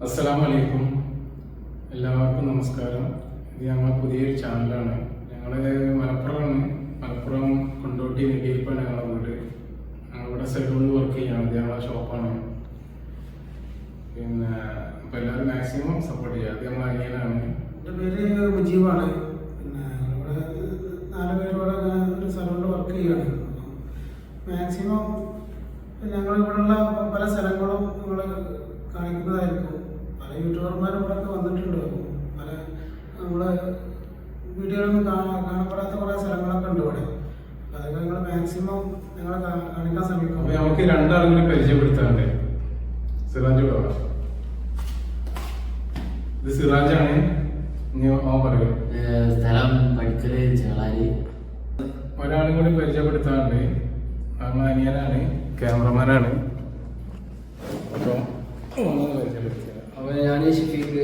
അസ്സലാമലൈക്കും, എല്ലാവർക്കും നമസ്കാരം. ഇത് ഞങ്ങളെ പുതിയൊരു ചാനലാണ്. ഞങ്ങൾ മലപ്പുറം കൊണ്ടോട്ടി നെല്ലിയിപ്പാണ് ഞങ്ങളുടെ വീട്. ഞങ്ങളിവിടെ സലൂണിൽ വർക്ക് ചെയ്യാണ്. ഇത് ഞങ്ങളെ ഷോപ്പാണ്. പിന്നെ അപ്പോൾ എല്ലാവരും മാക്സിമം സപ്പോർട്ട് ചെയ്യുക. അത് ഞങ്ങളെ അനിയനാണ്. എൻ്റെ പേര് മുജീബാണ്. പിന്നെ ഇവിടെ 4 പേരോടെ ഒരു സലൂണിൽ വർക്ക് ചെയ്യുകയാണ്. മാക്സിമം ഞങ്ങളിവിടെയുള്ള പല സ്ഥലങ്ങളും നമ്മൾ കാണിക്കുന്നതായിരിക്കും. പല യൂട്യൂബർമാരും ഇവിടെയൊക്കെ വന്നിട്ടുണ്ട്. പല നമ്മളെ വീഡിയോകളൊന്നും കാണപ്പെടാത്ത കുറേ സ്ഥലങ്ങളൊക്കെ ഉണ്ട് ഇവിടെ. അതൊക്കെ ഞങ്ങൾ മാക്സിമം ഞങ്ങളെ കാണിക്കാൻ ശ്രമിക്കും. അപ്പോൾ നമുക്ക് രണ്ടാളും പരിചയപ്പെടുത്താറുണ്ട്. സിറാജ് ബാബ, ഇത് സിറാജാണ്. പറയൂ. സ്ഥലം പഠിക്കല് ചേളാരി. ഒരാളും കൂടി പരിചയപ്പെടുത്താറുണ്ട്. നമ്മളെ അനിയനാണ്, ക്യാമറമാനാണ്. അപ്പോൾ അപ്പോൾ ഞാൻ ഷഫീഖ്.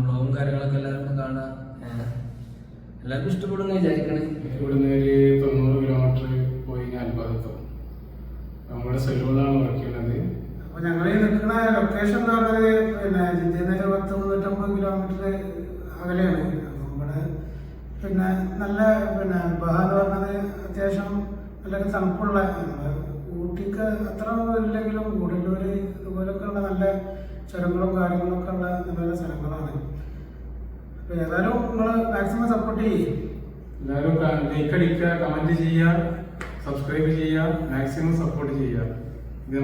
ബ്ലോഗും കാര്യങ്ങളൊക്കെ എല്ലാവർക്കും കാണാം. എല്ലാവർക്കും ഇഷ്ടപ്പെടുന്ന വിചാരിക്കണേ. ഇവിടുന്ന് ഒരു 90 കിലോമീറ്റർ പോയി അൽബാദത്തെത്തും. നമ്മുടെ സലൂണിലാണ് വർക്ക് ചെയ്യുന്നത്. അപ്പോൾ ഞങ്ങൾ ഈ നിൽക്കുന്ന ലൊക്കേഷൻ എന്ന് പറഞ്ഞത് പിന്നെ ജിദ്ദയിൽ നിന്ന് 100-150 കിലോമീറ്റർ അകലെയാണ്. അപ്പോൾ ഇവിടെ പിന്നെ നല്ല ബഹ എന്ന് പറഞ്ഞത് അത്യാവശ്യം നല്ലൊരു തണുപ്പുള്ള, ഊട്ടിക്ക് അത്ര ഇല്ലെങ്കിലും ഗൂഡല്ലൂർ ഇതുപോലൊക്കെ ഉള്ള നല്ല ചുരങ്ങളും കാര്യങ്ങളൊക്കെ ഉള്ള നല്ല സ്ഥലങ്ങളാണ്. അപ്പോൾ ഏതായാലും നിങ്ങൾ മാക്സിമം സപ്പോർട്ട് ചെയ്യും. എല്ലാവരും ലൈക്ക് അടിക്കുക, കമൻറ്റ് ചെയ്യുക, സബ്സ്ക്രൈബ് ചെയ്യുക, മാക്സിമം സപ്പോർട്ട് ചെയ്യുക. ഇത്